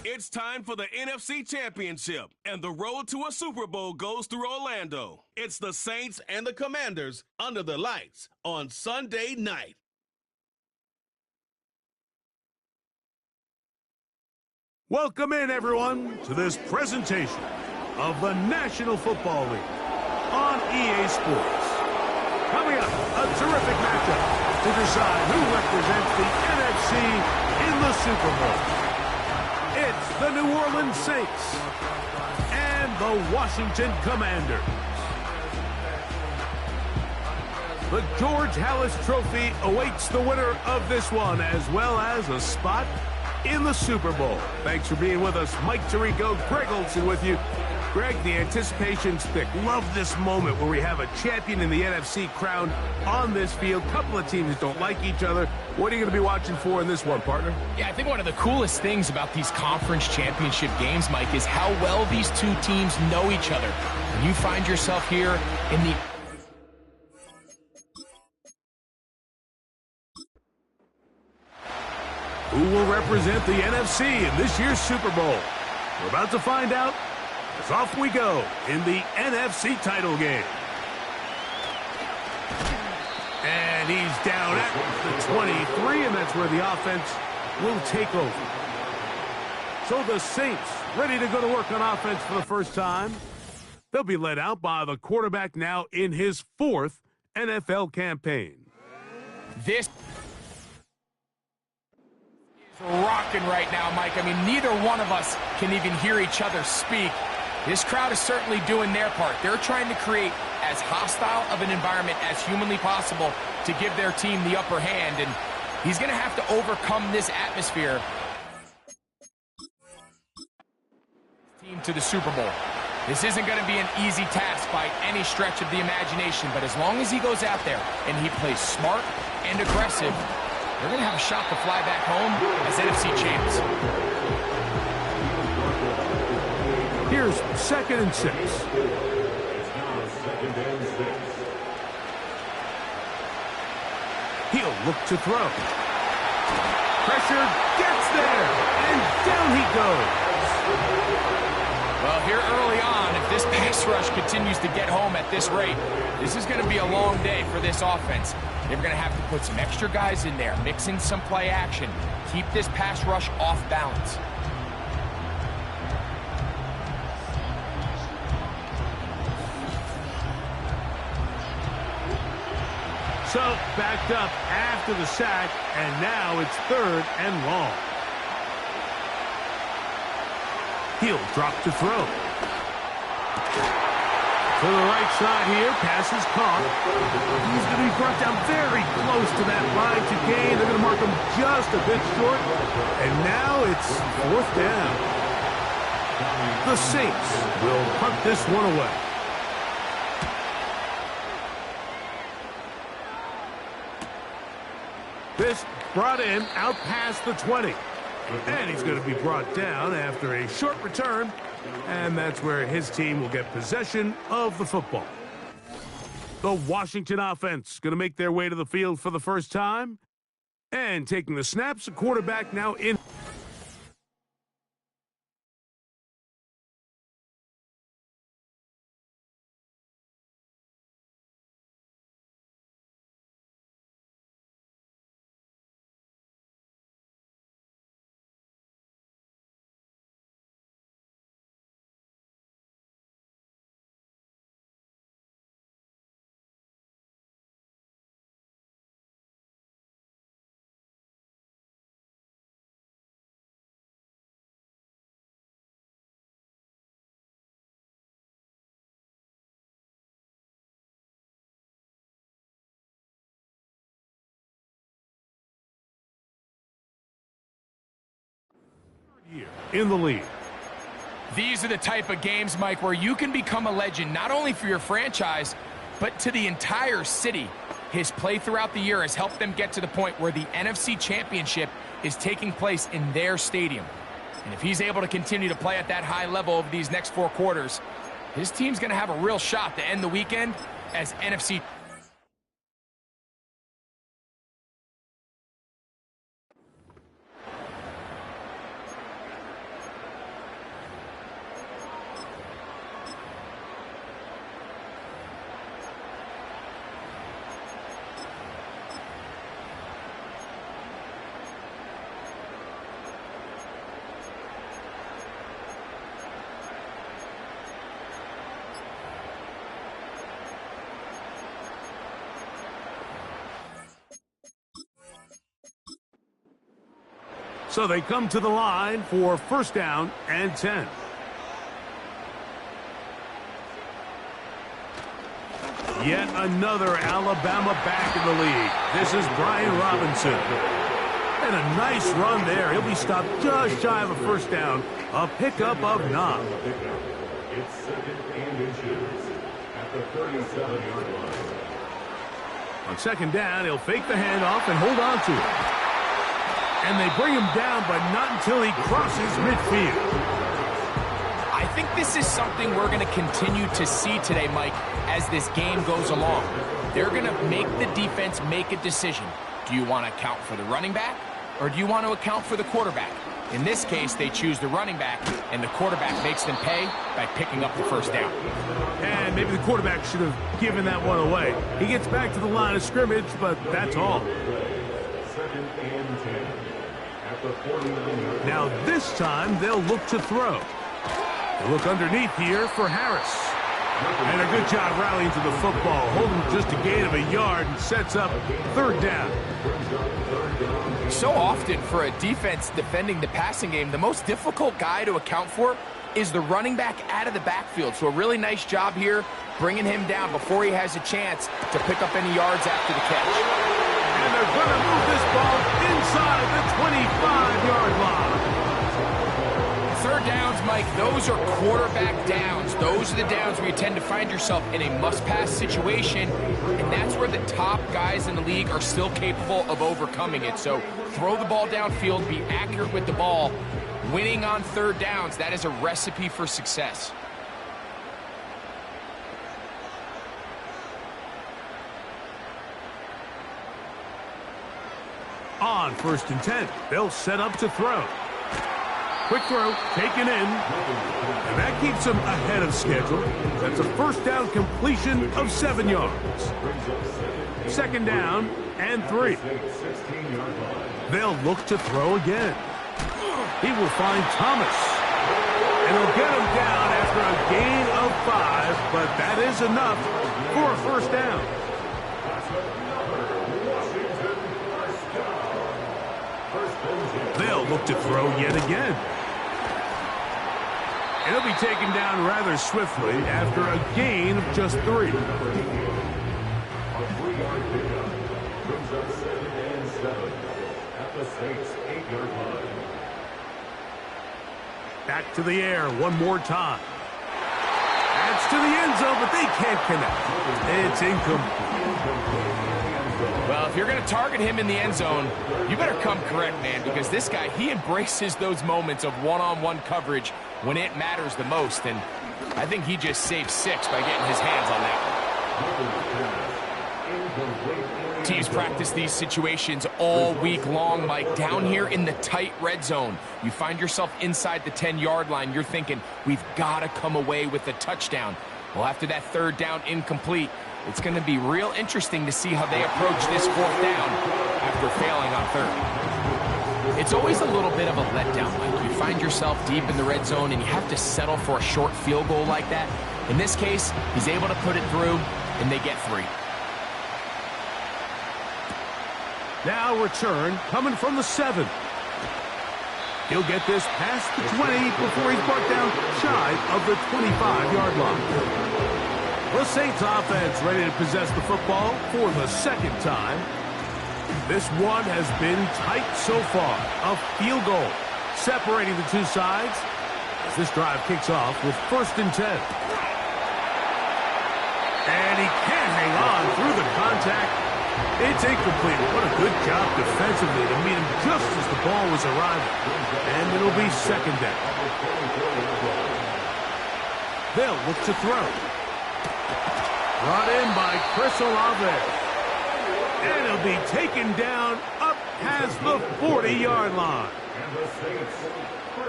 It's time for the NFC Championship, and the road to a Super Bowl goes through Orlando. It's the Saints and the Commanders under the lights on Sunday night. Welcome in, everyone, to this presentation of the National Football League on EA Sports. Coming up, a terrific matchup to decide who represents the NFC in the Super Bowl. It's the New Orleans Saints and the Washington Commanders. The George Halas Trophy awaits the winner of this one, as well as a spot in the Super Bowl. Thanks for being with us. Mike Tirico, Greg Olson with you. Greg, the anticipation's thick. Love this moment where we have a champion in the NFC crowned on this field. Couple of teams don't like each other. What are you going to be watching for in this one, partner? Yeah, I think one of the coolest things about these conference championship games, Mike, is how well these two teams know each other. When you find yourself here in the... Who will represent the NFC in this year's Super Bowl? We're about to find out. As off we go in the NFC title game. And he's down at the 23, and that's where the offense will take over. So the Saints ready to go to work on offense for the first time. They'll be led out by the quarterback now in his 4th NFL campaign. This is rocking right now, Mike. I mean, neither one of us can even hear each other speak. This crowd is certainly doing their part. They're trying to create as hostile of an environment as humanly possible to give their team the upper hand, and he's going to have to overcome this atmosphere. Team to the Super Bowl. This isn't going to be an easy task by any stretch of the imagination, but as long as he goes out there and he plays smart and aggressive, they're going to have a shot to fly back home as NFC champs. Here's 2nd and 6. He'll look to throw. Pressure gets there, and down he goes. Well, here early on, if this pass rush continues to get home at this rate, this is going to be a long day for this offense. They're going to have to put some extra guys in there, mix in some play action, keep this pass rush off balance. So, backed up after the sack, and now it's 3rd and long. He'll drop to throw. To the right side here, pass is caught. He's going to be brought down very close to that line to gain. They're going to mark him just a bit short, and now it's 4th down. The Saints will punt this one away. This brought in out past the 20. And he's going to be brought down after a short return. And that's where his team will get possession of the football. The Washington offense going to make their way to the field for the first time. And taking the snaps, the quarterback now in. in the lead. These are the type of games, Mike, where you can become a legend, not only for your franchise, but to the entire city. His play throughout the year has helped them get to the point where the NFC Championship is taking place in their stadium. And if he's able to continue to play at that high level over these next 4 quarters, his team's going to have a real shot to end the weekend as NFC. So they come to the line for first down and 10. Yet another Alabama back in the league. This is Brian Robinson. And a nice run there. He'll be stopped just shy of a first down. A pickup of 9. It's second and inches at the 37-yard line. On second down, he'll fake the handoff and hold on to it. And they bring him down, but not until he crosses midfield. I think this is something we're going to continue to see today, Mike, as this game goes along. They're going to make the defense make a decision. Do you want to account for the running back, or do you want to account for the quarterback? In this case, they choose the running back, and the quarterback makes them pay by picking up the first down. And maybe the quarterback should have given that one away. He gets back to the line of scrimmage, but that's all. Second and 10 at the 49-yard line. Now this time, they'll look to throw. They look underneath here for Harris. And a good job rallying to the football, holding just a gain of a yard and sets up third down. So often for a defense defending the passing game, the most difficult guy to account for is the running back out of the backfield. So a really nice job here bringing him down before he has a chance to pick up any yards after the catch. And they're going to move this ball inside the 25-yard line. Third downs, Mike, those are quarterback downs. Those are the downs where you tend to find yourself in a must-pass situation, and that's where the top guys in the league are still capable of overcoming it. So throw the ball downfield, be accurate with the ball. Winning on third downs, that is a recipe for success. On first and 10, they'll set up to throw. Quick throw, taken in, and that keeps them ahead of schedule. That's a first down completion of 7 yards. Second down and 3. They'll look to throw again. He will find Thomas. And he'll get him down after a gain of 5, but that is enough for a first down. They'll look to throw yet again. And he'll be taken down rather swiftly after a gain of just 3. A 3-yard pickup brings up 2nd and 7 at the Saints' 8-yard line. Back to the air one more time. That's to the end zone, but they can't connect. It's incomplete. Well, if you're going to target him in the end zone, you better come correct, man, because this guy, he embraces those moments of one-on-one coverage when it matters the most, and I think he just saved 6 by getting his hands on that one. Teams practice these situations all week long, Mike. Down here in the tight red zone, you find yourself inside the 10-yard line. You're thinking, we've got to come away with a touchdown. Well, after that third down incomplete, it's going to be real interesting to see how they approach this fourth down after failing on third. It's always a little bit of a letdown, Mike. You find yourself deep in the red zone and you have to settle for a short field goal like that. In this case, he's able to put it through, and they get 3. Now return coming from the 7. He'll get this past the 20 before he's brought down shy of the 25-yard line. The Saints offense ready to possess the football for the second time. This one has been tight so far. A field goal separating the two sides as this drive kicks off with 1st and 10. And he can't hang on through the contact. It's incomplete. What a good job defensively to meet him just as the ball was arriving. And it'll be 2nd down. They'll look to throw. Brought in by Chris Olave. And he'll be taken down up past the 40-yard line.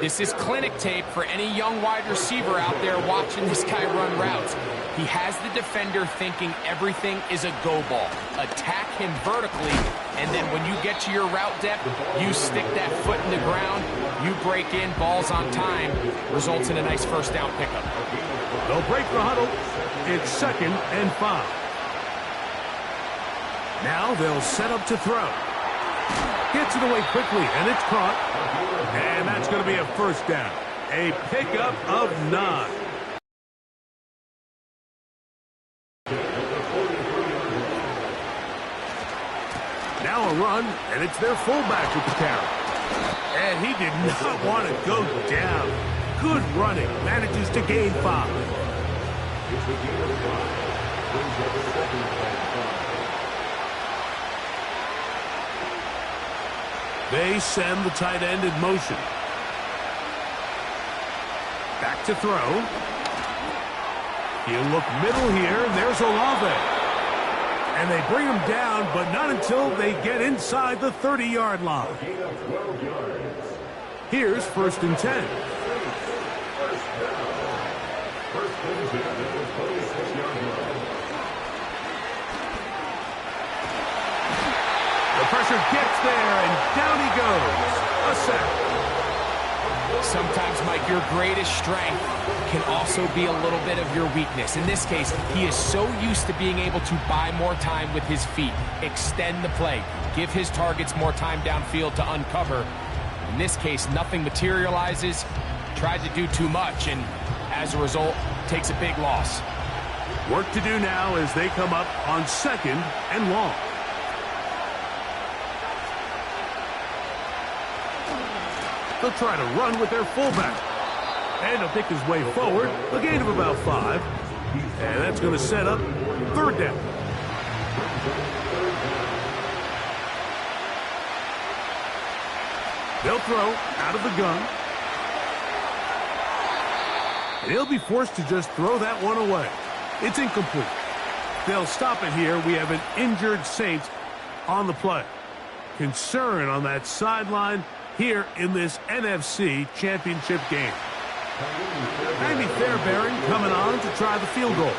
This is clinic tape for any young wide receiver out there watching this guy run routes. He has the defender thinking everything is a go ball. Attack him vertically, and then when you get to your route depth, you stick that foot in the ground, you break in, balls on time, results in a nice 1st down pickup. They'll break the huddle. It's 2nd and 5. Now they'll set up to throw. Gets it away quickly, and it's caught. And that's going to be a 1st down. A pickup of 9. Now a run, and it's their fullback with the carry. And he did not want to go down. Good running. Manages to gain 5. They send the tight end in motion. Back to throw. He'll look middle here, and there's Olave. And they bring him down, but not until they get inside the 30-yard line. Here's 1st and 10. The pressure gets there, and down he goes. A sack. Sometimes, Mike, your greatest strength can also be a little bit of your weakness. In this case, he is so used to being able to buy more time with his feet, extend the play, give his targets more time downfield to uncover. In this case, nothing materializes, tried to do too much, and as a result, takes a big loss. Work to do now as they come up on 2nd and long. They'll try to run with their fullback. And he'll pick his way forward, a gain of about 5. And that's going to set up 3rd down. They'll throw out of the gun. And he'll be forced to just throw that one away. It's incomplete. They'll stop it here. We have an injured Saints on the play. Concern on that sideline here in this NFC Championship game. Andy Fairbairn coming on to try the field goal.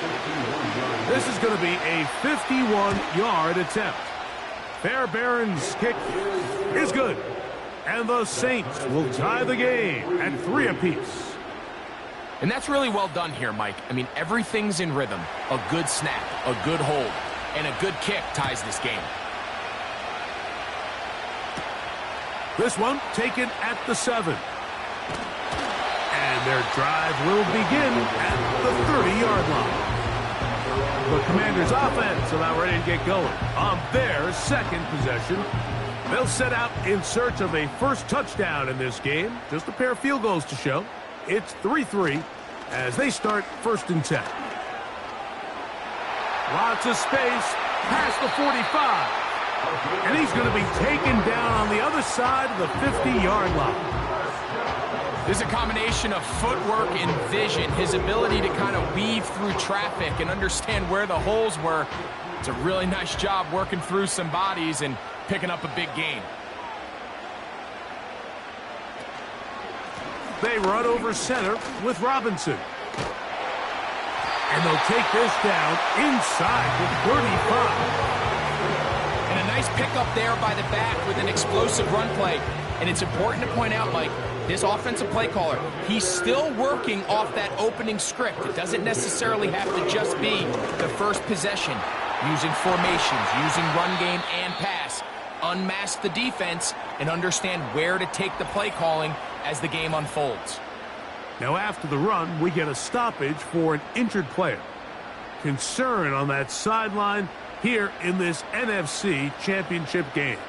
This is going to be a 51-yard attempt. Fairbairn's kick is good. And the Saints will tie the game at 3 apiece. And that's really well done here, Mike. I mean, everything's in rhythm. A good snap, a good hold, and a good kick ties this game. This one taken at the 7. And their drive will begin at the 30-yard line. The Commanders' offense about ready to get going on their 2nd possession. They'll set out in search of a first touchdown in this game. Just a pair of field goals to show. It's 3-3 as they start 1st and 10. Lots of space past the 45. And he's going to be taken down on the other side of the 50-yard line. There's a combination of footwork and vision, his ability to kind of weave through traffic and understand where the holes were. It's a really nice job working through some bodies and picking up a big gain. They run over center with Robinson. And they'll take this down inside the 35. And a nice pickup there by the back with an explosive run play. And it's important to point out, Mike, this offensive play caller, he's still working off that opening script. It doesn't necessarily have to just be the first possession. Using formations, using run game and pass. Unmask the defense and understand where to take the play calling as the game unfolds. Now after the run, we get a stoppage for an injured player. Concern on that sideline here in this NFC Championship game.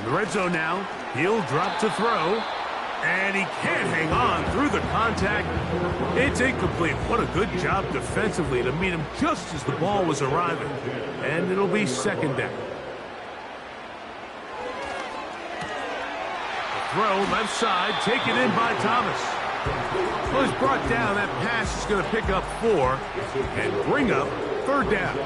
the red zone now. He'll drop to throw. And he can't hang on through the contact. It's incomplete. What a good job defensively to meet him just as the ball was arriving. And it'll be second down. The throw left side, taken in by Thomas. Well, he's brought down. That pass is going to pick up 4 and bring up third down.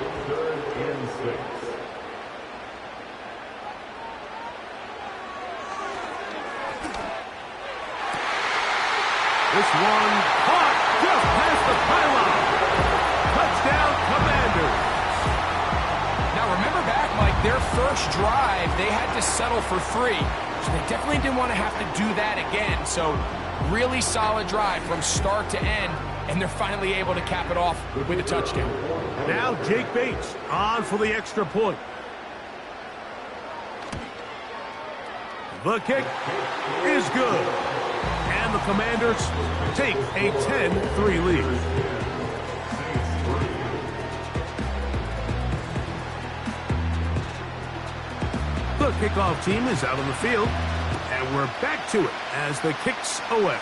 This one caught just past the pylon. Touchdown, Commanders. Now remember back, Mike, their first drive, they had to settle for 3. So they definitely didn't want to have to do that again. So really solid drive from start to end, and they're finally able to cap it off with a touchdown. Now Jake Bates on for the extra point. The kick is good. And the Commanders take a 10-3 lead. The kickoff team is out on the field, and we're back to it as the kick's away.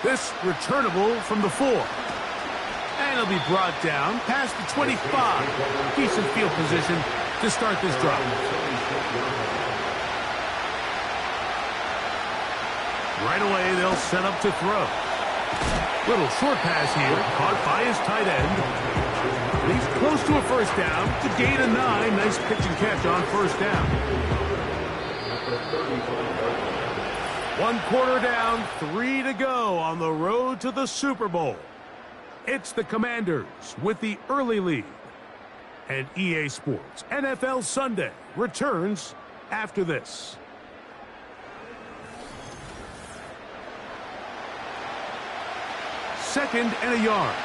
This returnable from the 4. And it'll be brought down past the 25. Decent field position to start this drive. Right away, they'll set up to throw. Little short pass here, caught by his tight end. And he's close to a first down. To gain a 9. Nice pitch and catch on first down. 1 quarter down, 3 to go on the road to the Super Bowl. It's the Commanders with the early lead. And EA Sports NFL Sunday returns after this. Second and a yard.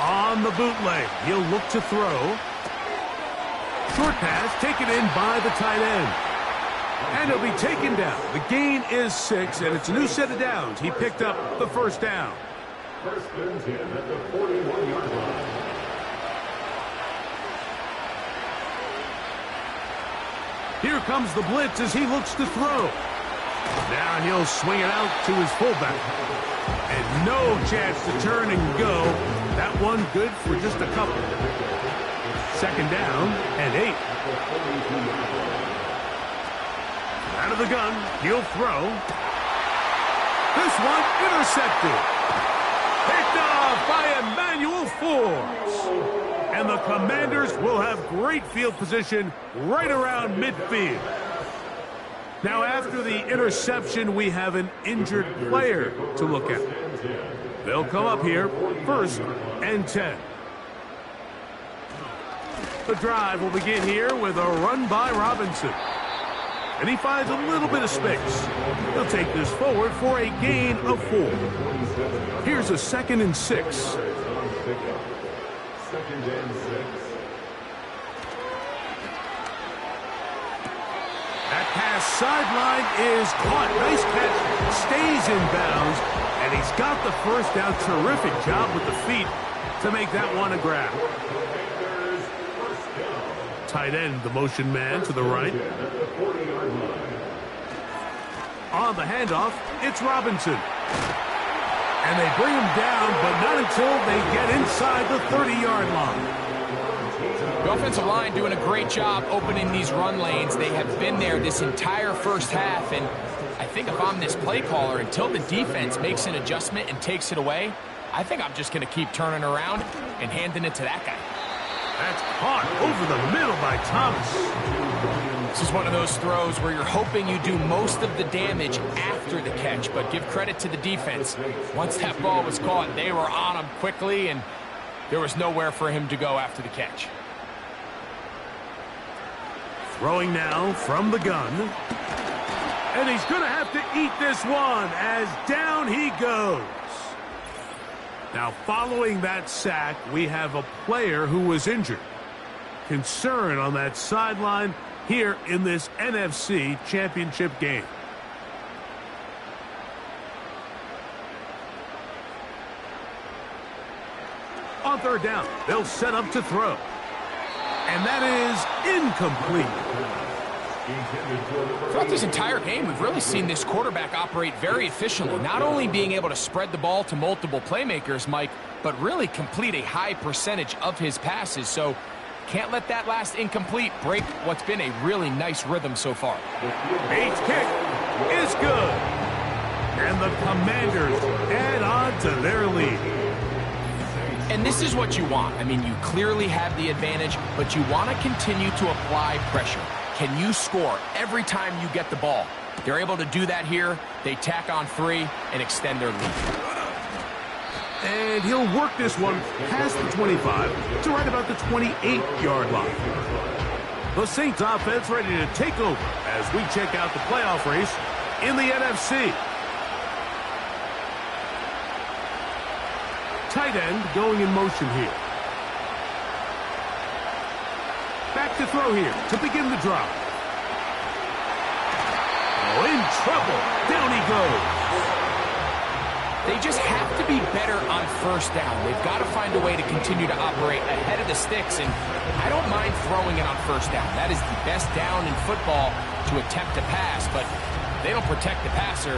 On the bootleg, he'll look to throw. Short pass taken in by the tight end. And he'll be taken down. The gain is 6, and it's a new set of downs. He picked up the first down. First and 10 at the 41-yard line. Here comes the blitz as he looks to throw. Now he'll swing it out to his fullback. And no chance to turn and go. That one good for just a couple. Second down and 8. Out of the gun, he'll throw. This one intercepted. Picked off by Emmanuel Forbes. And the Commanders will have great field position right around midfield. Now, after the interception, we have an injured player to look at. They'll come up here, first and 10. The drive will begin here with a run by Robinson. And he finds a little bit of space. He'll take this forward for a gain of 4. Here's a 2nd and 6. Second and 6. That pass sideline is caught. Nice catch. Stays in bounds. And he's got the first down. Terrific job with the feet to make that one a grab. Tight end, the motion man to the right. On the handoff, it's Robinson. And they bring him down, but not until they get inside the 30-yard line. The offensive line doing a great job opening these run lanes. They have been there this entire first half, and I think if I'm this play caller, until the defense makes an adjustment and takes it away, I think I'm just going to keep turning around and handing it to that guy. That's caught over the middle by Thomas. This is one of those throws where you're hoping you do most of the damage after the catch, but give credit to the defense. Once that ball was caught, they were on him quickly, and there was nowhere for him to go after the catch. Throwing now from the gun. And he's going to have to eat this one as down he goes. Now, following that sack, we have a player who was injured. Concern on that sideline here in this NFC Championship game. On third down, they'll set up to throw. And that is incomplete. Throughout this entire game, we've really seen this quarterback operate very efficiently, not only being able to spread the ball to multiple playmakers, Mike, but really complete a high percentage of his passes. So can't let that last incomplete break what's been a really nice rhythm so far. Bates' kick is good. And the Commanders add on to their lead. And this is what you want. I mean, you clearly have the advantage, but you want to continue to apply pressure. Can you score every time you get the ball? They're able to do that here. They tack on 3 and extend their lead. And he'll work this one past the 25 to right about the 28-yard line. The Saints offense ready to take over as we check out the playoff race in the NFC. Tight end going in motion here. Back to throw here to begin the drop. Oh, in trouble. Down he goes. They just have to be better on first down. They've got to find a way to continue to operate ahead of the sticks, and I don't mind throwing it on first down. That is the best down in football to attempt to pass, but if they don't protect the passer,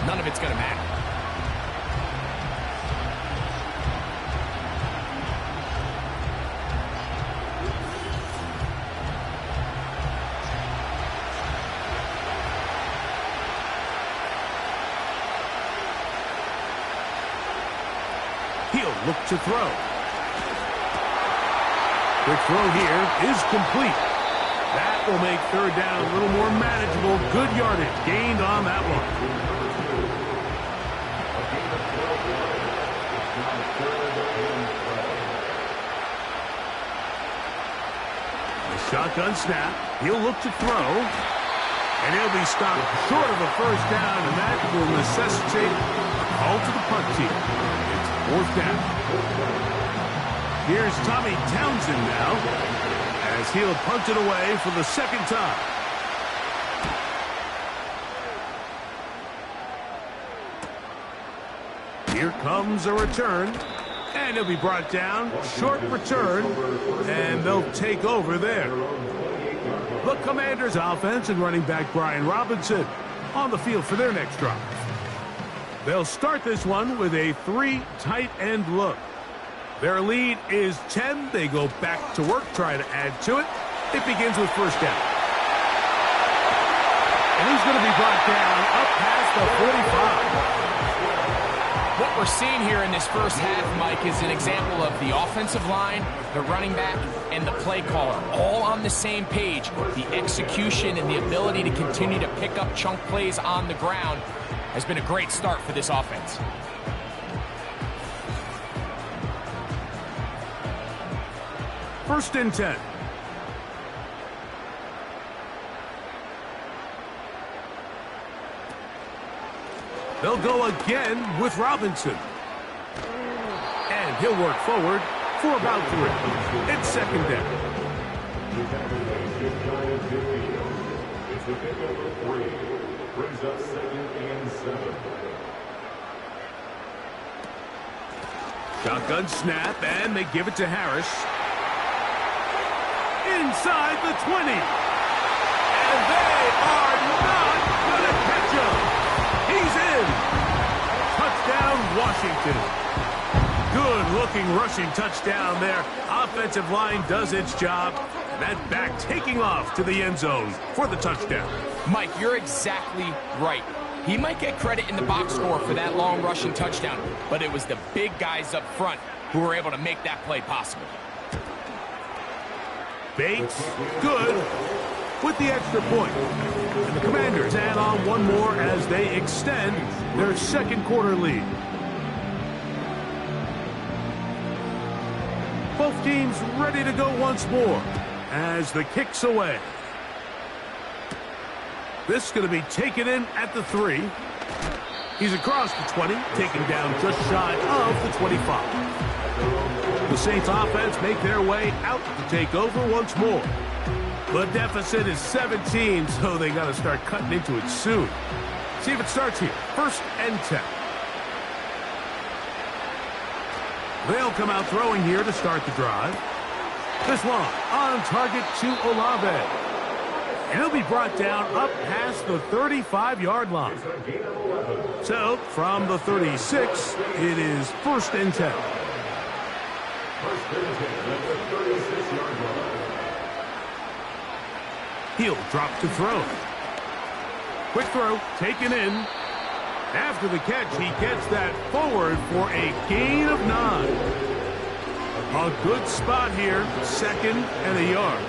none of it's going to matter. He'll look to throw. Quick throw here is complete. That will make third down a little more manageable. Good yardage gained on that one. The shotgun snap. He'll look to throw. And he'll be stopped short of a first down, and that will necessitate a call to the punt team. It's fourth down. Here's Tommy Townsend now, as he'll punt it away for the second time. Here comes a return, and he'll be brought down. Short return, and they'll take over there. The Commanders' offense and running back Brian Robinson on the field for their next drive. They'll start this one with a 3 tight end look. Their lead is 10. They go back to work, try to add to it. It begins with first down. And he's going to be brought down up past the 45. What we're seeing here in this first half, Mike, is an example of the offensive line, the running back, and the play caller all on the same page. The execution and the ability to continue to pick up chunk plays on the ground has been a great start for this offense. First and 10. They'll go again with Robinson. And he'll work forward for about 3. It's second down. It's the pick number 3. Brings up 2nd and 7. Shotgun snap, and they give it to Harris. Inside the 20. And they are not going to catch him. He's in. Touchdown, Washington. Good-looking rushing touchdown there. Offensive line does its job. That back taking off to the end zone for the touchdown. Mike, you're exactly right. He might get credit in the box score for that long rushing touchdown, but it was the big guys up front who were able to make that play possible. Bates, good, with the extra point. And the Commanders add on one more as they extend their second quarter lead. Both teams ready to go once more as the kick's away. This is going to be taken in at the 3. He's across the 20, taken down just shy of the 25. The Saints offense make their way out to take over once more. The deficit is 17, so they got to start cutting into it soon. See if it starts here. First and 10. They'll come out throwing here to start the drive. This one on target to Olave. And he'll be brought down up past the 35-yard line. So, from the 36, it is 1st and 10. He'll drop to throw. Quick throw, taken in. After the catch, he gets that forward for a gain of 9. A good spot here, 2nd and a yard.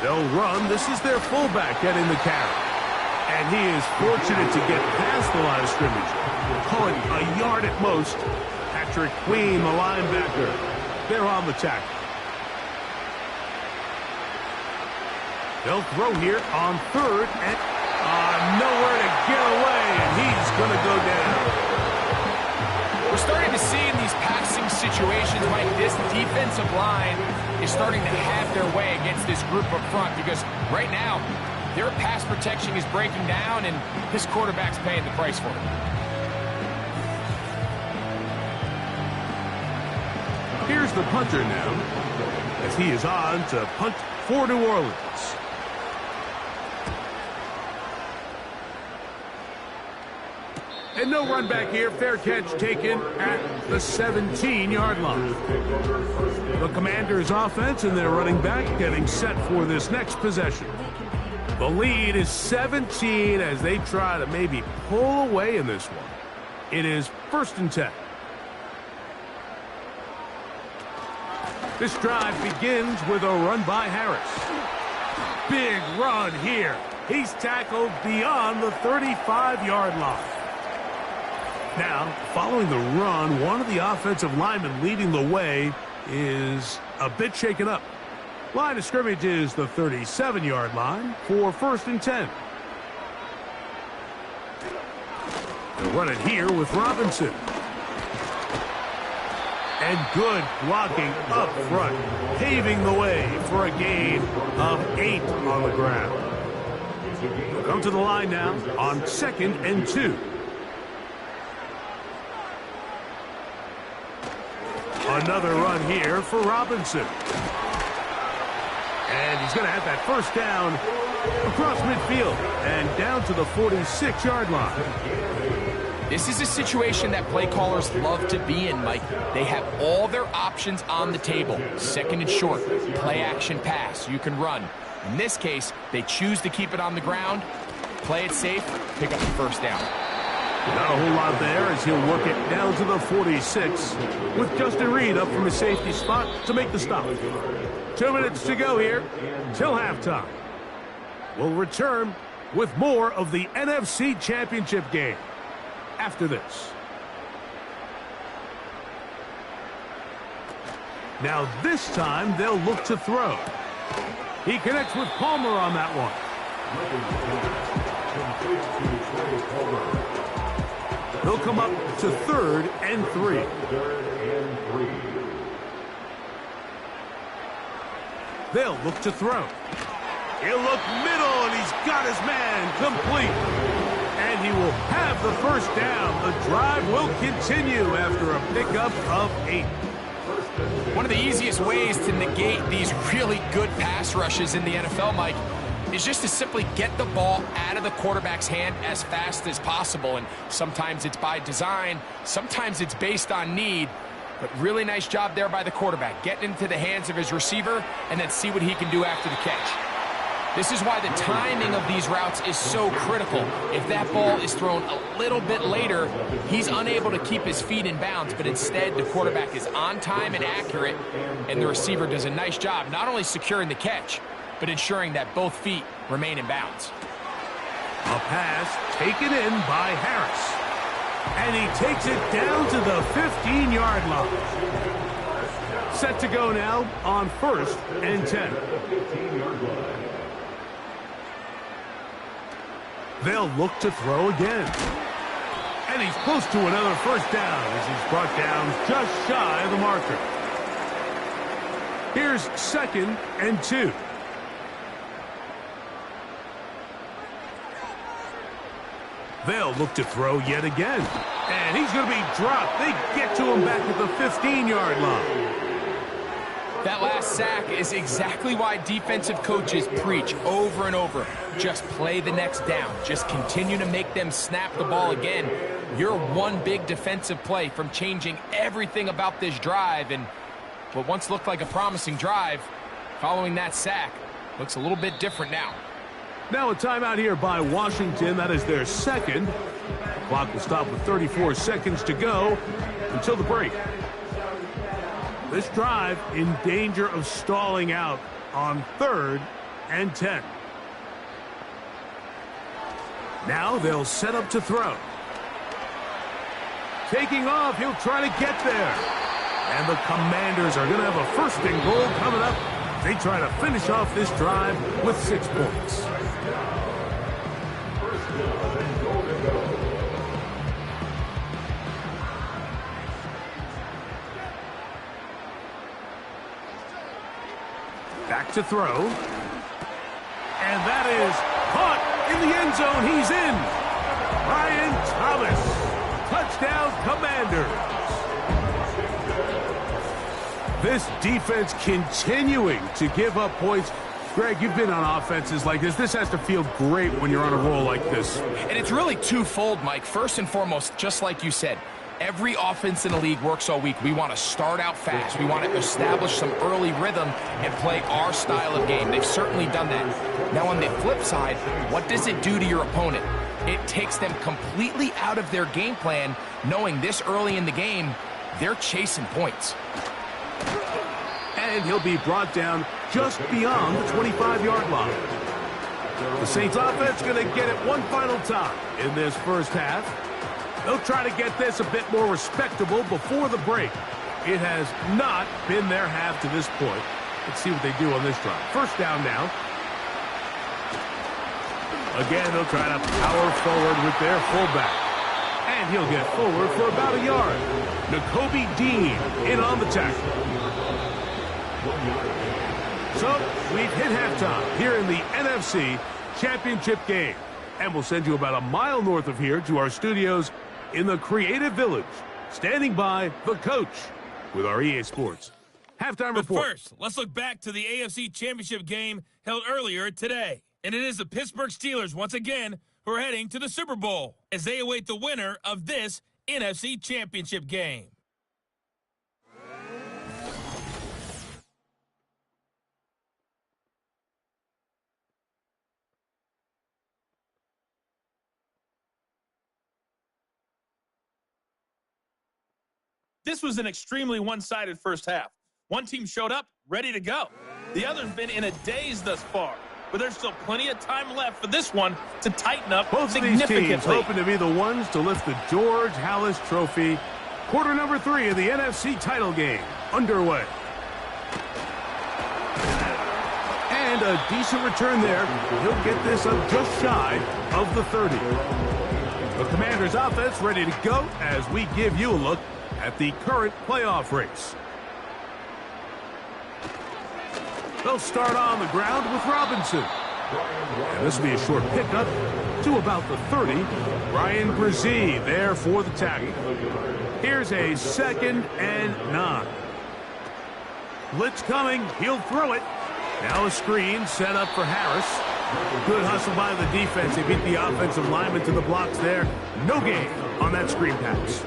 They'll run. This is their fullback getting the carry. And he is fortunate to get past the line of scrimmage. Call it a yard at most. Patrick Queen, the linebacker. They're on the tackle. They'll throw here on 3rd and nowhere to get away, and he's going to go down. We're starting to see in these passing situations, Mike, this defensive line is starting to have their way against this group up front because right now their pass protection is breaking down and this quarterback's paying the price for it. Here's the punter now as he is on to punt for New Orleans. And no run back here. Fair catch taken at the 17-yard line. The Commanders' offense and their running back getting set for this next possession. The lead is 17 as they try to maybe pull away in this one. It is 1st and 10. This drive begins with a run by Harris. Big run here. He's tackled beyond the 35-yard line. Now, following the run, one of the offensive linemen leading the way is a bit shaken up. Line of scrimmage is the 37-yard line for 1st and 10. They'll run it here with Robinson. And good blocking up front, paving the way for a gain of 8 on the ground. They'll come to the line now on 2nd and 2. Another run here for Robinson. And he's going to have that 1st down across midfield and down to the 46-yard line. This is a situation that play callers love to be in, Mike. They have all their options on the table. 2nd and short, play action pass, you can run. In this case, they choose to keep it on the ground, play it safe, pick up the 1st down. Not a whole lot there as he'll work it down to the 46 with Justin Reed up from his safety spot to make the stop. 2 minutes to go here till halftime. We'll return with more of the NFC Championship game after this. Now this time they'll look to throw. He connects with Palmer on that one. They'll come up to 3rd and 3. They'll look to throw. He'll look middle, and he's got his man complete. And he will have the 1st down. The drive will continue after a pickup of 8. One of the easiest ways to negate these really good pass rushes in the NFL, Mike, is just to simply get the ball out of the quarterback's hand as fast as possible. And sometimes it's by design, sometimes it's based on need. But really nice job there by the quarterback, getting into the hands of his receiver and then see what he can do after the catch. This is why the timing of these routes is so critical. If that ball is thrown a little bit later, he's unable to keep his feet in bounds, but instead the quarterback is on time and accurate, and the receiver does a nice job not only securing the catch, but ensuring that both feet remain in bounds. A pass taken in by Harris. And he takes it down to the 15-yard line. Set to go now on 1st and 10. They'll look to throw again. And he's close to another 1st down as he's brought down just shy of the marker. Here's 2nd and 2. They'll look to throw yet again. And he's going to be dropped. They get to him back at the 15-yard line. That last sack is exactly why defensive coaches preach over and over. Just play the next down. Just continue to make them snap the ball again. You're one big defensive play from changing everything about this drive. And what once looked like a promising drive, following that sack, looks a little bit different now. Now a timeout here by Washington. That is their second. The clock will stop with 34 seconds to go until the break. This drive in danger of stalling out on 3rd and 10. Now they'll set up to throw. Taking off, he'll try to get there. And the Commanders are going to have a 1st and goal coming up. They try to finish off this drive with 6 points. Back to throw. And that is caught in the end zone. He's in. Ryan Thomas. Touchdown, Commanders. This defense continuing to give up points. Greg, you've been on offenses like this. This has to feel great when you're on a roll like this. And it's really twofold, Mike. First and foremost, just like you said, every offense in the league works all week. We want to start out fast. We want to establish some early rhythm and play our style of game. They've certainly done that. Now, on the flip side, what does it do to your opponent? It takes them completely out of their game plan, knowing this early in the game, they're chasing points. And he'll be brought down just beyond the 25-yard line. The Saints offense going to get it one final time in this first half. They'll try to get this a bit more respectable before the break. It has not been their half to this point. Let's see what they do on this drive. 1st down now. Again, they'll try to power forward with their fullback. And he'll get forward for about a yard. Nakobe Dean in on the tackle. So, we've hit halftime here in the NFC Championship game. And we'll send you about a mile north of here to our studios in the Creative Village. Standing by, the coach with our EA Sports halftime report. But first, let's look back to the AFC Championship game held earlier today. And it is the Pittsburgh Steelers once again who are heading to the Super Bowl as they await the winner of this NFC Championship game. This was an extremely one-sided first half. One team showed up, ready to go. The other's been in a daze thus far, but there's still plenty of time left for this one to tighten up Both significantly. of these teams hoping to be the ones to lift the George Halas Trophy. Quarter number 3 of the NFC title game underway. And a decent return there. He'll get this up just shy of the 30. The Commanders offense ready to go as we give you a look at the current playoff race. They'll start on the ground with Robinson. And this will be a short pickup to about the 30. Ryan Brzee there for the tackle. Here's a 2nd and 9. Blitz coming. He'll throw it. Now a screen set up for Harris. Good hustle by the defense. They beat the offensive lineman to the blocks there. No gain on that screen pass.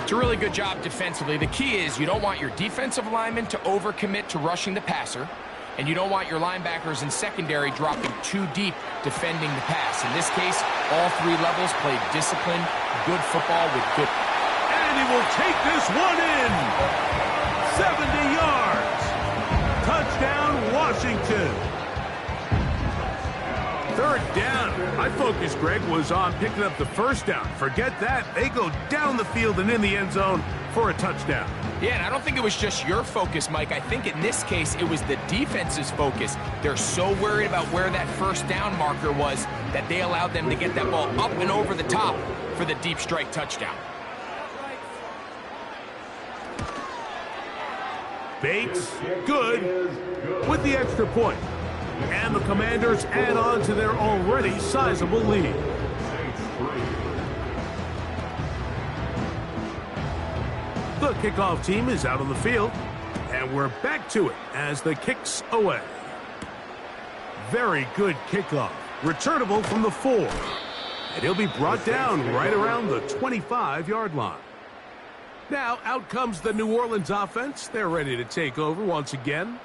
It's a really good job defensively. The key is you don't want your defensive linemen to overcommit to rushing the passer, and you don't want your linebackers in secondary dropping too deep defending the pass. In this case, all 3 levels played disciplined, good football with good. And he will take this one in. 70 yards. Touchdown, Washington. 3rd down. My focus, Greg, was on picking up the 1st down. Forget that. They go down the field and in the end zone for a touchdown. Yeah, and I don't think it was just your focus, Mike. I think in this case, it was the defense's focus. They're so worried about where that 1st down marker was that they allowed them to get that ball up and over the top for the deep strike touchdown. Bates, good, with the extra point. And the Commanders add on to their already sizable lead. The kickoff team is out on the field, and we're back to it as the kick's away. Very good kickoff. Returnable from the 4. And he'll be brought down right around the 25-yard line. Now, out comes the New Orleans offense. They're ready to take over once again.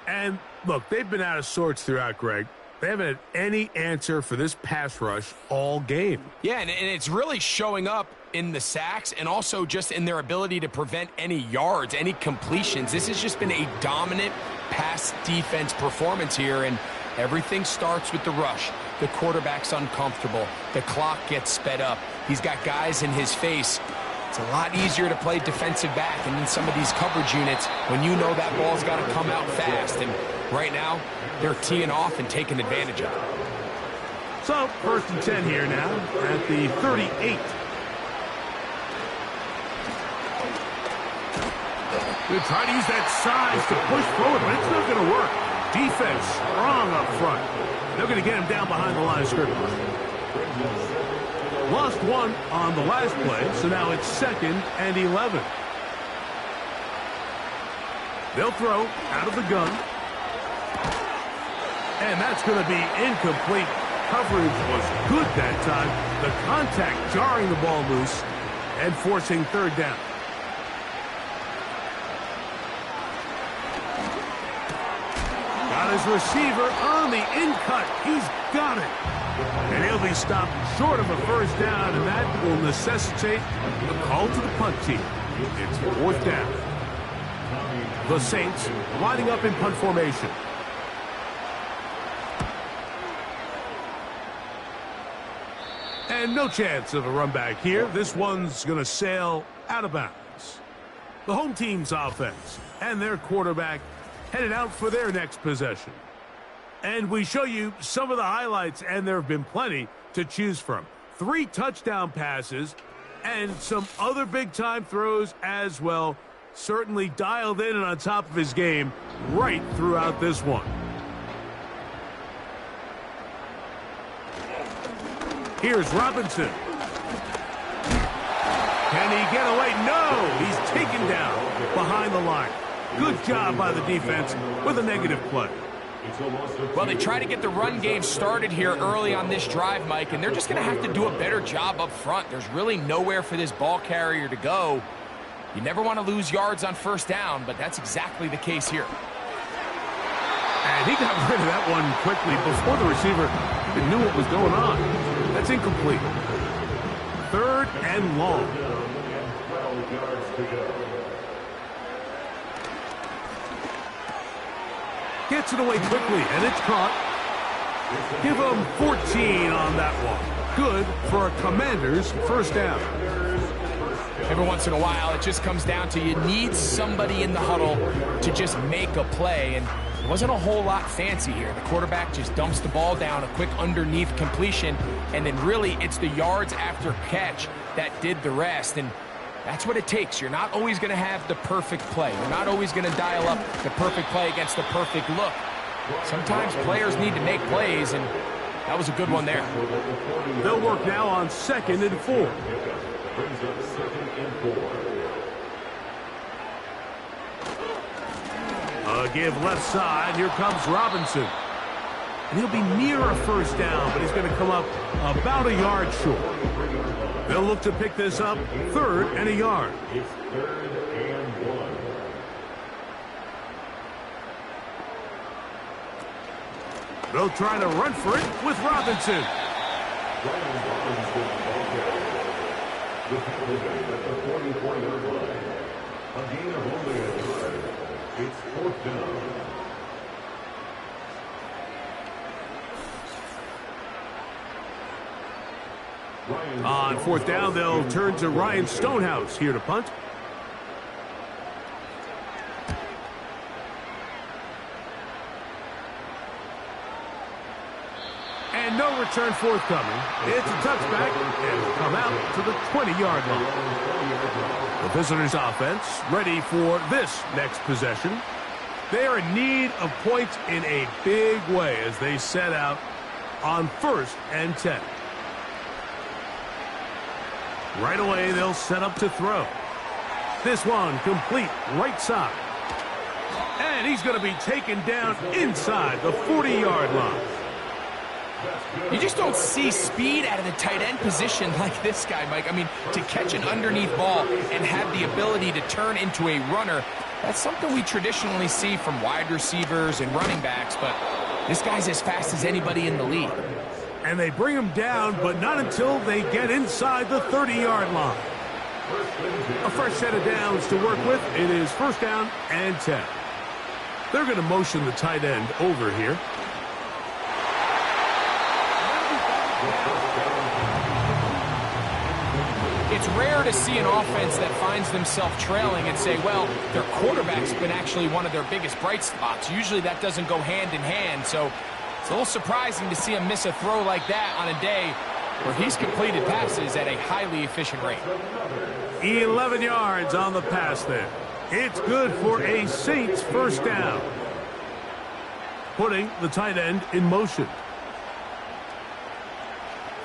And, look, they've been out of sorts throughout, Greg. They haven't had any answer for this pass rush all game. Yeah, and it's really showing up in the sacks and also just in their ability to prevent any yards, any completions. This has just been a dominant pass defense performance here, and everything starts with the rush. The quarterback's uncomfortable. The clock gets sped up. He's got guys in his face. It's a lot easier to play defensive back and in some of these coverage units when you know that ball's got to come out fast. And right now, they're teeing off and taking advantage of it. So, 1st and 10 here now at the 38. They try to use that size to push forward, but it's not going to work. Defense strong up front. They're going to get him down behind the line of scrimmage. Lost one on the last play, so now it's 2nd and 11. They'll throw out of the gun. And that's going to be incomplete. Coverage was good that time. The contact jarring the ball loose and forcing 3rd down. Got his receiver on the in-cut. He's got it. And he'll be stopped short of a 1st down, and that will necessitate a call to the punt team. It's 4th down. The Saints lining up in punt formation. And no chance of a run back here. This one's going to sail out of bounds. The home team's offense and their quarterback headed out for their next possession. And we show you some of the highlights, and there have been plenty to choose from. 3 touchdown passes and some other big-time throws as well. Certainly dialed in and on top of his game right throughout this one. Here's Robinson. Can he get away? No! He's taken down behind the line. Good job by the defense with a negative play. Well, they try to get the run game started here early on this drive, Mike, and they're just going to have to do a better job up front. There's really nowhere for this ball carrier to go. You never want to lose yards on 1st down, but that's exactly the case here. And he got rid of that one quickly before the receiver even knew what was going on. That's incomplete. 3rd and long. Gets it away quickly, and it's caught. Give him 14 on that one. Good for a Commander's 1st down. Every once in a while, it just comes down to you need somebody in the huddle to just make a play, and it wasn't a whole lot fancy here. The quarterback just dumps the ball down, a quick underneath completion, and then really it's the yards after catch that did the rest, and that's what it takes. You're not always going to have the perfect play. You're not always going to dial up the perfect play against the perfect look. Sometimes players need to make plays, and that was a good one there. They'll work now on 2nd and 4. Give left side. Here comes Robinson. And he'll be near a 1st down, but he's going to come up about a yard short. They'll look to pick this up 3rd and a yard. It's 3rd and 1. They'll try to run for it with Robinson. It's 4th down. On 4th down, they'll turn to Ryan Stonehouse here to punt. And no return forthcoming. It's a touchback, and will come out to the 20-yard line. The visitors' offense ready for this next possession. They are in need of points in a big way as they set out on 1st and 10. Right away, they'll set up to throw. This one complete right side. And he's going to be taken down inside the 40-yard line. You just don't see speed out of the tight end position like this guy, Mike. I mean, to catch an underneath ball and have the ability to turn into a runner, that's something we traditionally see from wide receivers and running backs, but this guy's as fast as anybody in the league. And they bring him down, but not until they get inside the 30-yard line. A fresh set of downs to work with. It is first down and 10. They're going to motion the tight end over here. It's rare to see an offense that finds themselves trailing and say, well, their quarterback's been actually one of their biggest bright spots. Usually that doesn't go hand in hand, so it's a little surprising to see him miss a throw like that on a day where he's completed passes at a highly efficient rate. 11 yards on the pass there. It's good for a Saints first down. Putting the tight end in motion.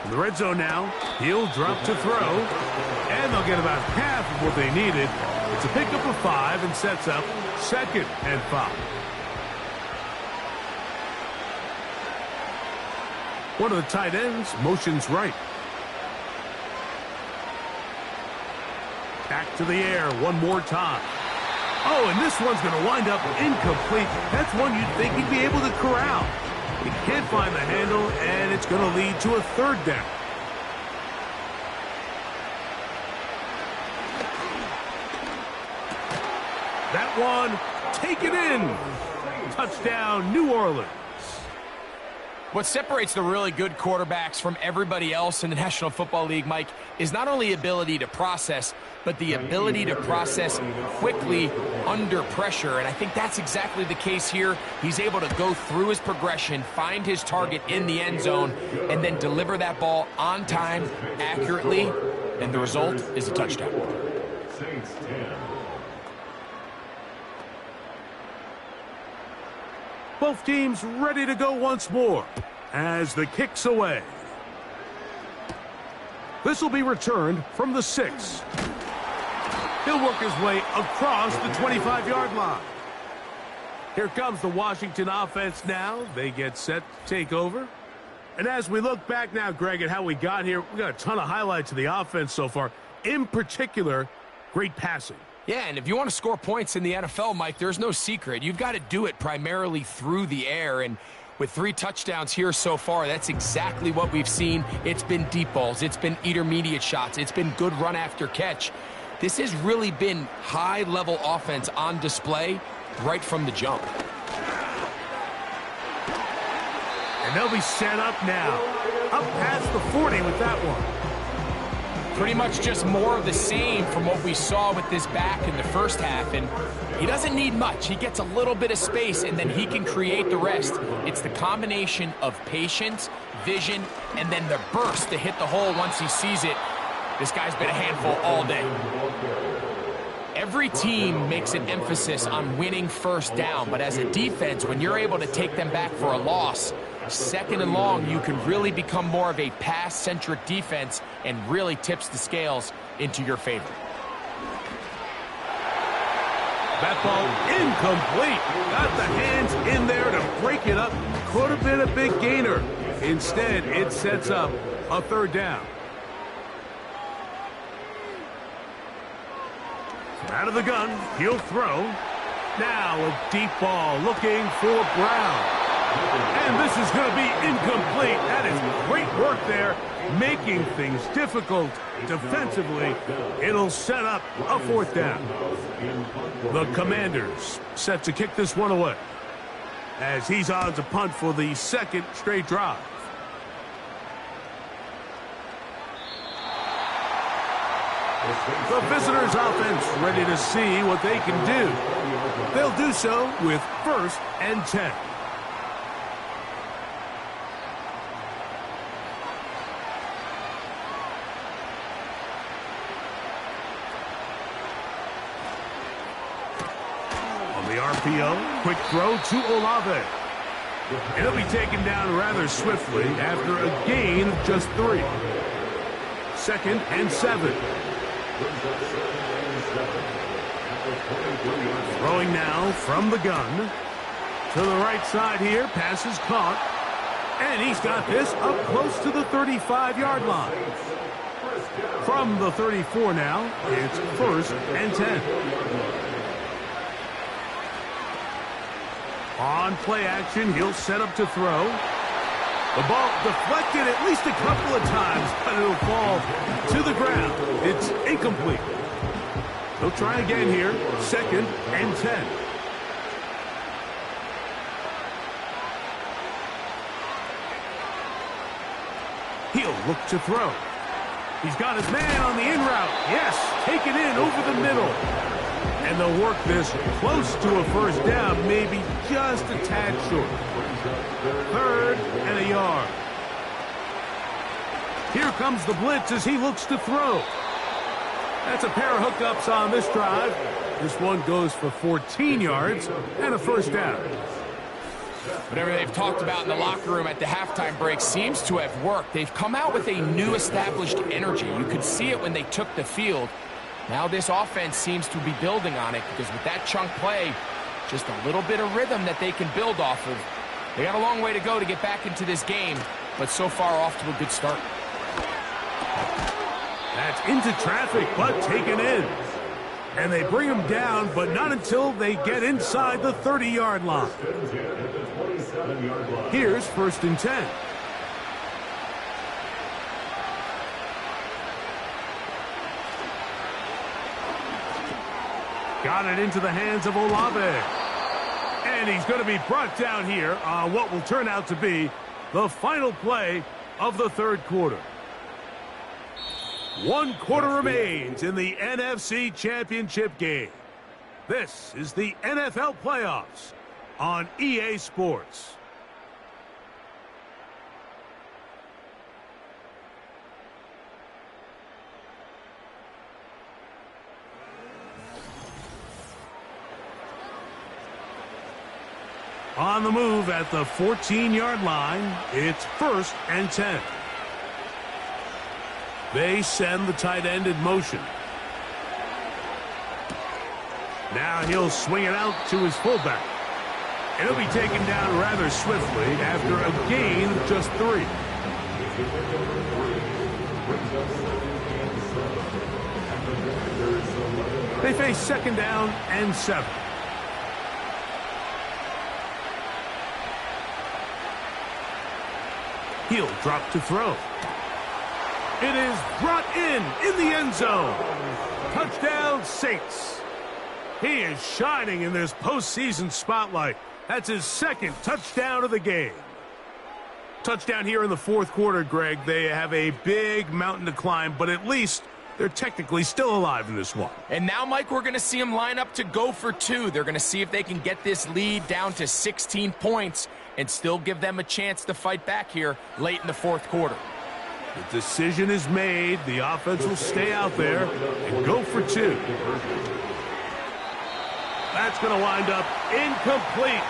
In the red zone now, he'll drop to throw, and they'll get about half of what they needed. It's a pickup of 5 and sets up 2nd and 5. One of the tight ends motions right. Back to the air one more time. Oh, and this one's going to wind up incomplete. That's one you'd think he'd be able to corral. He can't find the handle, and it's going to lead to a 3rd down. That one, taken in. Touchdown, New Orleans. What separates the really good quarterbacks from everybody else in the National Football League, Mike, is not only ability to process, but the ability to process quickly under pressure. And I think that's exactly the case here. He's able to go through his progression, find his target in the end zone, and then deliver that ball on time, accurately, and the result is a touchdown. Saints 10. Both teams ready to go once more as the kick's away. This will be returned from the 6. He'll work his way across the 25-yard line. Here comes the Washington offense now. They get set to take over. And as we look back now, Greg, at how we got here, we got a ton of highlights of the offense so far. In particular, great passing. Yeah, and if you want to score points in the NFL, Mike, there's no secret. You've got to do it primarily through the air, and with 3 touchdowns here so far, that's exactly what we've seen. It's been deep balls. It's been intermediate shots. It's been good run after catch. This has really been high-level offense on display right from the jump. And they'll be set up now. Up past the 40 with that one. Pretty much just more of the same from what we saw with this back in the first half, and he doesn't need much. He gets a little bit of space, and then he can create the rest. It's the combination of patience, vision, and then the burst to hit the hole once he sees it. This guy's been a handful all day. Every team makes an emphasis on winning first down, but as a defense, when you're able to take them back for a loss, 2nd and long, you can really become more of a pass-centric defense and really tips the scales into your favor. That ball incomplete. Got the hands in there to break it up. Could have been a big gainer. Instead, it sets up a 3rd down. From out of the gun, he'll throw. Now a deep ball looking for Brown. And this is going to be incomplete. That is great work there, making things difficult defensively. It'll set up a 4th down. The Commanders set to kick this one away as he's on to punt for the 2nd straight drive. The visitors' offense ready to see what they can do. They'll do so with 1st and 10. RPO, quick throw to Olave. He'll be taken down rather swiftly after a gain of just 3. 2nd and 7. Throwing now from the gun. To the right side here, pass is caught. And he's got this up close to the 35-yard line. From the 34 now, it's 1st and 10. On play action, he'll set up to throw. The ball deflected at least a couple of times, but it'll fall to the ground. It's incomplete. He'll try again here, 2nd and 10. He'll look to throw. He's got his man on the in route. Yes, take it in over the middle. And they'll work this close to a 1st down, maybe just a tad short. 3rd and a yard. Here comes the blitz as he looks to throw. That's a pair of hookups on this drive. This one goes for 14 yards and a 1st down. Whatever they've talked about in the locker room at the halftime break seems to have worked. They've come out with a new established energy. You could see it when they took the field. Now this offense seems to be building on it because with that chunk play, just a little bit of rhythm that they can build off of. They got a long way to go to get back into this game, but so far off to a good start. That's into traffic, but taken in. And they bring him down, but not until they get inside the 30-yard line. Here's 1st and 10. Got it into the hands of Olave. And he's going to be brought down here on what will turn out to be the final play of the 3rd quarter. 1 quarter remains in the NFC Championship game. This is the NFL Playoffs on EA Sports. On the move at the 14-yard line, it's 1st and 10. They send the tight end in motion. Now he'll swing it out to his fullback. And he'll be taken down rather swiftly after a gain of just 3. They face 2nd down and 7. He'll drop to throw. It is brought in the end zone. Touchdown, Saints. He is shining in this postseason spotlight. That's his 2nd touchdown of the game. Touchdown here in the 4th quarter, Greg. They have a big mountain to climb, but at least they're technically still alive in this one. And now, Mike, we're going to see them line up to go for 2. They're going to see if they can get this lead down to 16 points and still give them a chance to fight back here late in the 4th quarter. The decision is made. The offense will stay out there and go for 2. That's going to wind up incomplete.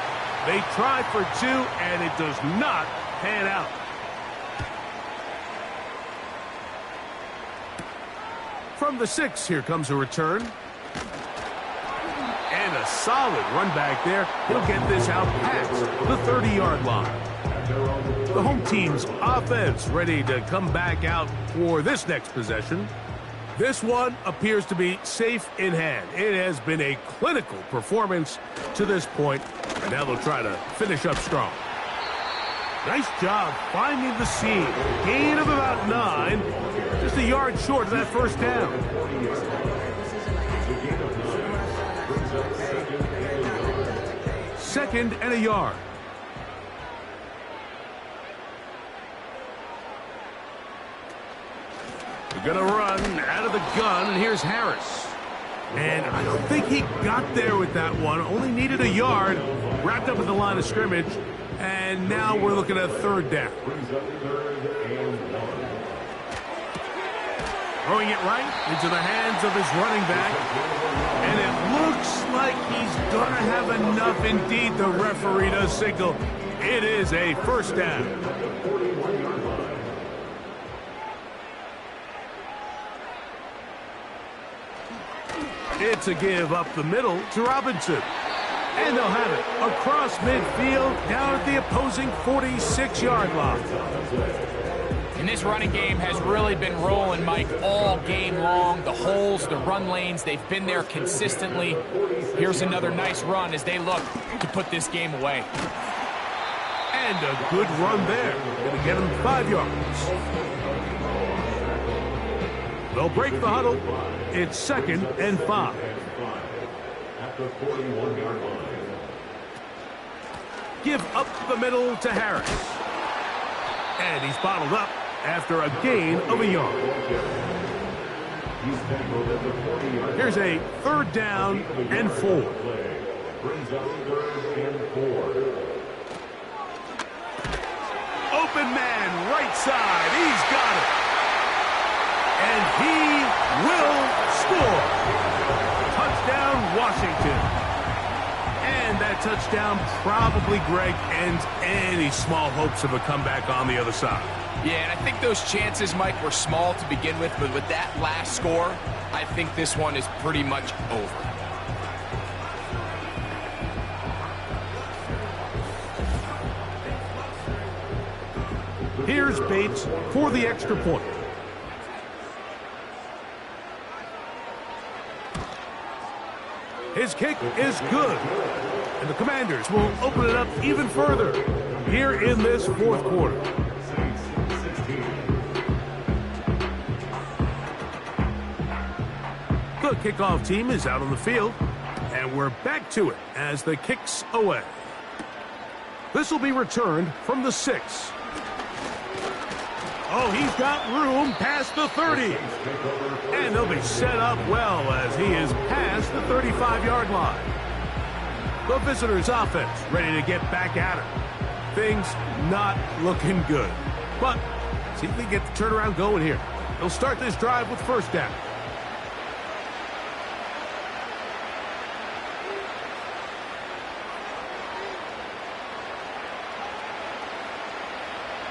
They try for 2, and it does not pan out. From the 6, here comes a return. And a solid run back there. He'll get this out past the 30-yard line. The home team's offense ready to come back out for this next possession. This one appears to be safe in hand. It has been a clinical performance to this point, and now they'll try to finish up strong. Nice job finding the seam. Gain of about 9, just a yard short of that 1st down. Second and a yard. They're going to run out of the gun, and here's Harris. And I don't think he got there with that one. Only needed a yard. Wrapped up at the line of scrimmage. And now we're looking at 3rd down. Throwing it right into the hands of his running back. And it looks like he's going to have enough. Indeed, the referee does signal. It is a 1st down. It's a give up the middle to Robinson. And they'll have it across midfield down at the opposing 46-yard line. And this running game has really been rolling, Mike, all game long. The holes, the run lanes, they've been there consistently. Here's another nice run as they look to put this game away. And a good run there. Going to get him 5 yards. They'll break the huddle. It's 2nd and 5. At the 41-yard line. Give up the middle to Harris. And he's bottled up after a gain of a yard. Here's a 3rd down and 4. Brings up 3rd and 4. Open man, right side. He's got it. And he will score. Touchdown, Washington. And that touchdown probably, Greg, ends any small hopes of a comeback on the other side. Yeah, and I think those chances, Mike, were small to begin with, but with that last score, I think this one is pretty much over. Here's Bates for the extra point. His kick is good. And the Commanders will open it up even further here in this 4th quarter. The kickoff team is out on the field, and we're back to it as the kick's away. This will be returned from the 6. Oh, he's got room past the 30. And they'll be set up well as he is past the 35-yard line. The visitors' offense ready to get back at it. Things not looking good. But see if they get the turnaround going here. They'll start this drive with 1st down.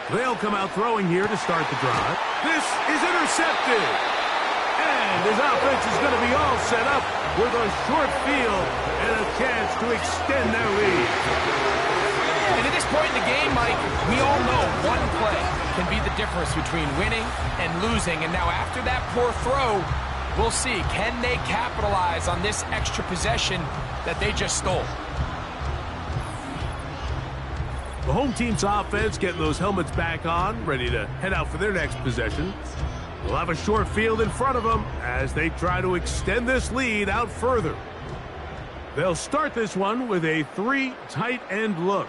They'll come out throwing here to start the drive. This is intercepted. And his offense is going to be all set up with a short field and a chance to extend their lead. And at this point in the game, Mike, we all know one play can be the difference between winning and losing. And now after that poor throw, we'll see. Can they capitalize on this extra possession that they just stole? The home team's offense getting those helmets back on, ready to head out for their next possession. They'll have a short field in front of them as they try to extend this lead out further. They'll start this one with a 3 tight end look.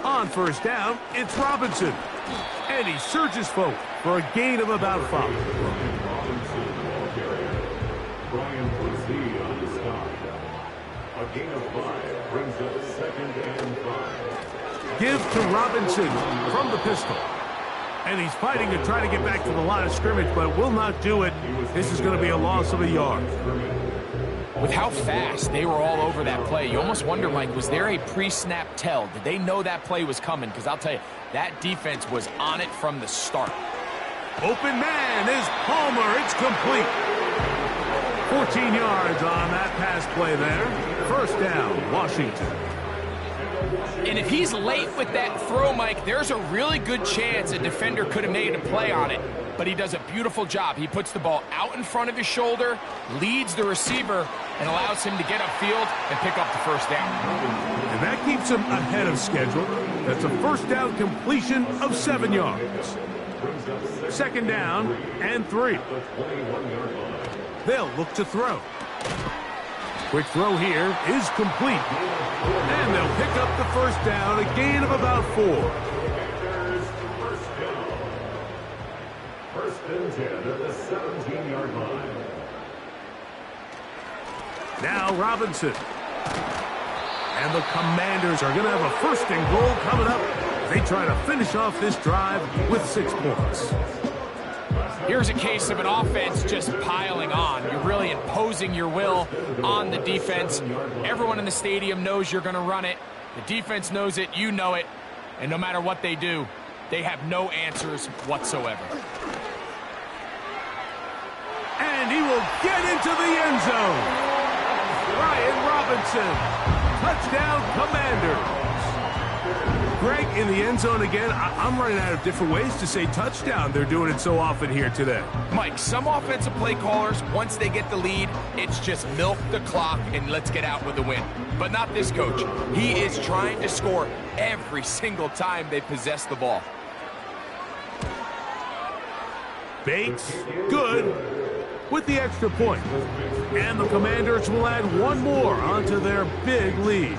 On 1st down, it's Robinson. And he surges forward for a gain of about 5. Brian puts the on the stop. A gain of 5 brings up 2nd and 5. Give to Robinson from the pistol. And he's fighting to try to get back to the line of scrimmage, but will not do it. This is going to be a loss of a yard. With how fast they were all over that play, you almost wonder, Mike, was there a pre-snap tell? Did they know that play was coming? Because I'll tell you, that defense was on it from the start. Open man is Palmer. It's complete. 14 yards on that pass play there. 1st down, Washington. And if he's late with that throw, Mike, there's a really good chance a defender could have made a play on it. But he does a beautiful job. He puts the ball out in front of his shoulder, leads the receiver, and allows him to get upfield and pick up the 1st down. And that keeps him ahead of schedule. That's a 1st down completion of 7 yards. 2nd down and 3. They'll look to throw. Quick throw here is complete. And they'll pick up the 1st down, a gain of about 4. 1st and 10 at the 17-yard line. Now Robinson. And the Commanders are going to have a 1st and goal coming up as they try to finish off this drive with 6 points. Here's a case of an offense just piling on. You're really imposing your will on the defense. Everyone in the stadium knows you're going to run it. The defense knows it, you know it, and no matter what they do, they have no answers whatsoever. And And he will get into the end zone. Ryan Robinson. Touchdown, Commanders. Greg, in the end zone again. I'm running out of different ways to say touchdown. They're doing it so often here today. Mike, some offensive play callers, once they get the lead, it's just milk the clock and let's get out with the win. But not this coach. He is trying to score every single time they possess the ball. Bates, good, with the extra point. And the Commanders will add one more onto their big lead.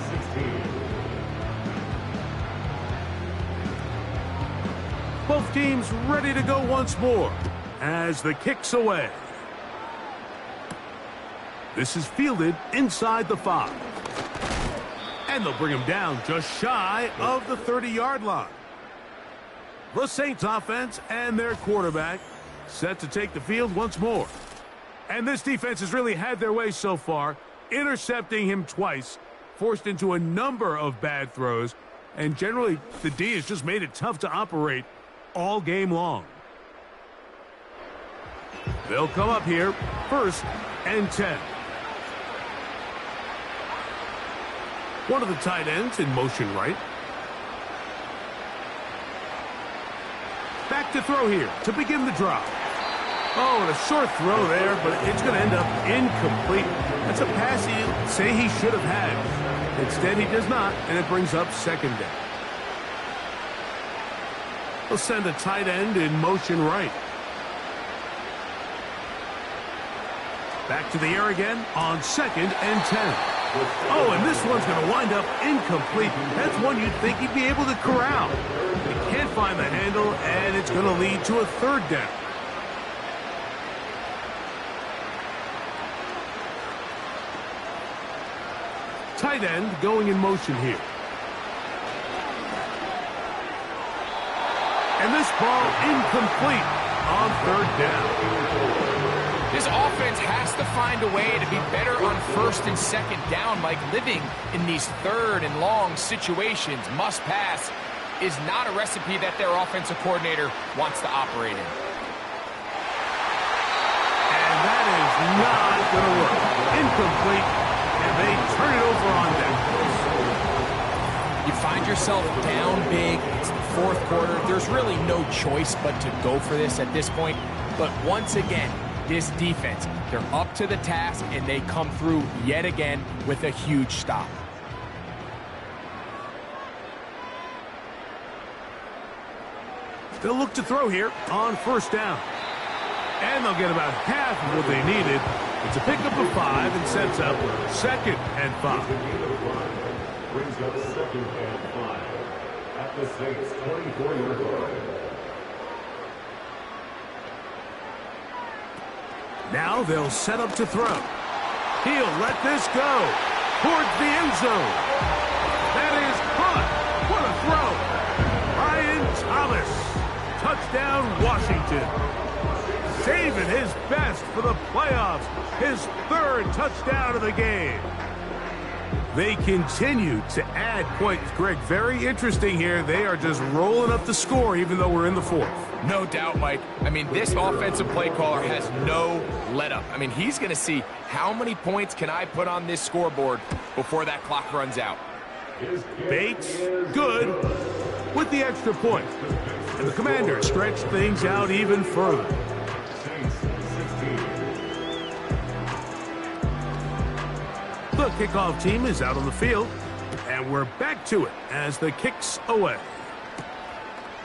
Both teams ready to go once more as the kick's away. This is fielded inside the 5. And they'll bring him down just shy of the 30-yard line. The Saints offense and their quarterback set to take the field once more. And this defense has really had their way so far, intercepting him twice, forced into a number of bad throws, and generally the D has just made it tough to operate all game long. They'll come up here, 1st and 10. One of the tight ends in motion right. Back to throw here to begin the drive. Oh, and a short throw there, but it's going to end up incomplete. That's a pass he'd say he should have had. Instead, he does not, and it brings up 2nd down. He'll send a tight end in motion right. Back to the air again on 2nd and 10. Oh, and this one's going to wind up incomplete. That's one you'd think he'd be able to corral. He can't find the handle, and it's going to lead to a 3rd down. Tight end going in motion here. And this ball incomplete on 3rd down. This offense has to find a way to be better on 1st and 2nd down. Like living in these 3rd and long situations, must pass, is not a recipe that their offensive coordinator wants to operate in. And that is not going to work. Incomplete, and they turn it over on downs. You find yourself down big. It's the 4th quarter. There's really no choice but to go for this at this point. But once again, this defense, they're up to the task, and they come through yet again with a huge stop. They'll look to throw here on 1st down. And they'll get about half of what they needed. It's a pickup of 5 and sets up 2nd and 5. Brings up 2nd and 5 at the Saints 24-yard line. Now they'll set up to throw. He'll let this go towards the end zone. That is caught. What a throw. Ryan Thomas. Touchdown, Washington. Saving his best for the playoffs. His 3rd touchdown of the game. They continue to add points. Greg, very interesting here. They are just rolling up the score even though we're in the 4th. No doubt, Mike. I mean, this offensive play caller has no let-up. I mean, he's going to see how many points can I put on this scoreboard before that clock runs out. Bates, good, with the extra point. And the Commanders stretch things out even further. The kickoff team is out on the field, and we're back to it as the kick's away.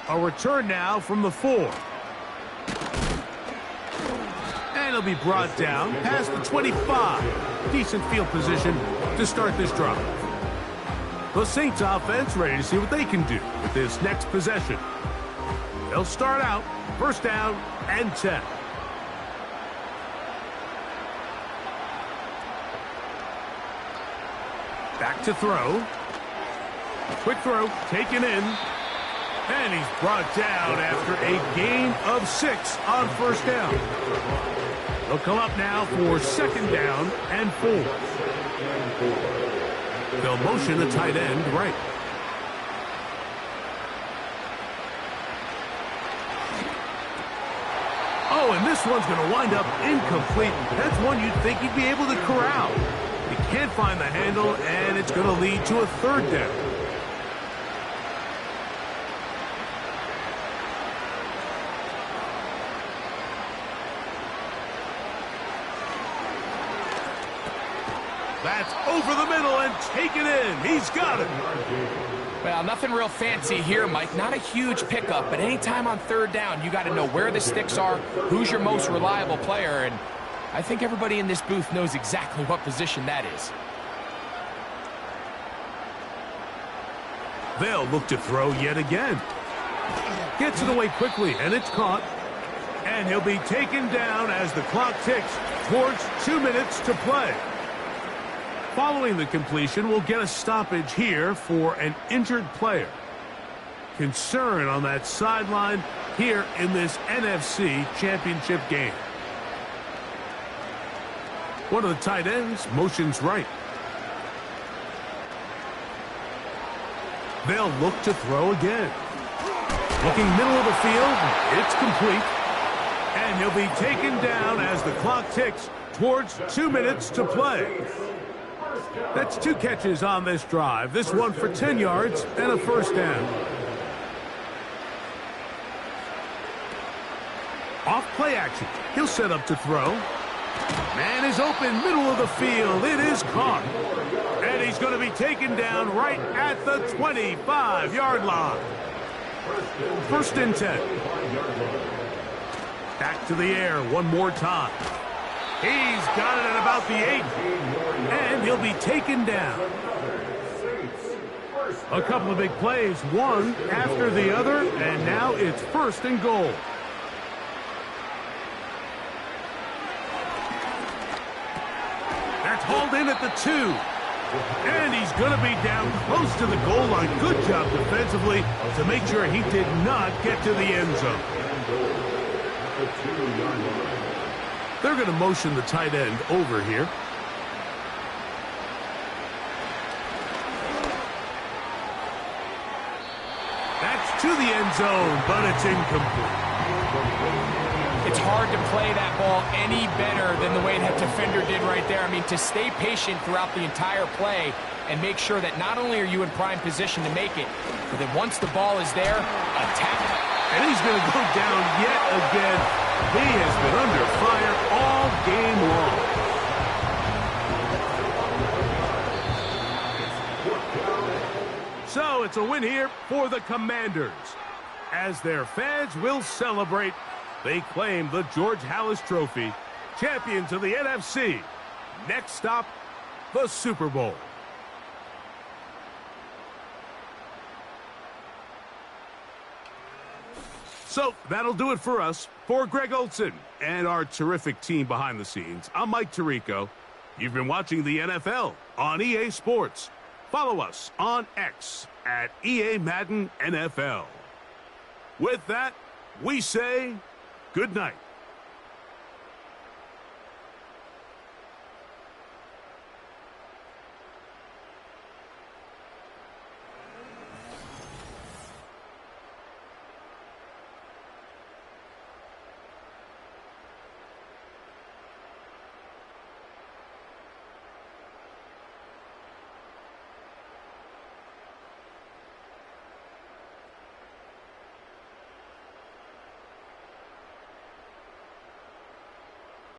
A return now from the 4. And he'll be brought down past the 25. Decent field position to start this drive. The Saints offense ready to see what they can do with this next possession. They'll start out 1st down and 10. Back to throw. Quick throw, taken in. And he's brought down after a gain of 6 on 1st down. They'll come up now for 2nd down and 4. They'll motion the tight end right. Oh, and this one's going to wind up incomplete. That's one you'd think he'd be able to corral. He can't find the handle, and it's going to lead to a third down. That's over the middle and taken in. He's got it. Well, nothing real fancy here, Mike. Not a huge pickup, but anytime on third down, you got to know where the sticks are, who's your most reliable player, and I think everybody in this booth knows exactly what position that is. They'll look to throw yet again. Gets it away quickly, and it's caught. And he'll be taken down as the clock ticks towards 2 minutes to play. Following the completion, we'll get a stoppage here for an injured player. Concern on that sideline here in this NFC Championship game. One of the tight ends motions right. They'll look to throw again. Looking middle of the field, it's complete. And he'll be taken down as the clock ticks towards 2 minutes to play. That's 2 catches on this drive. This one for 10 yards and a first down. Off play action. He'll set up to throw. Man is open, middle of the field. It is caught. And he's going to be taken down right at the 25-yard line. First and 10. Back to the air one more time. He's got it at about the 8. And he'll be taken down. A couple of big plays, one after the other, and now it's first and goal. That's hauled in at the 2. And he's going to be down close to the goal line. Good job defensively to make sure he did not get to the end zone. They're going to motion the tight end over here. That's to the end zone, but it's incomplete. It's hard to play that ball any better than the way that defender did right there. I mean, to stay patient throughout the entire play and make sure that not only are you in prime position to make it, but that once the ball is there, attack. And he's going to go down yet again. He has been under fire all game long. So it's a win here for the Commanders. As their fans will celebrate, they claim the George Halas Trophy, champions of the NFC. Next stop, the Super Bowl. So that'll do it for us. For Greg Olson and our terrific team behind the scenes, I'm Mike Tirico. You've been watching the NFL on EA Sports. Follow us on X at EA Madden NFL. With that, we say good night.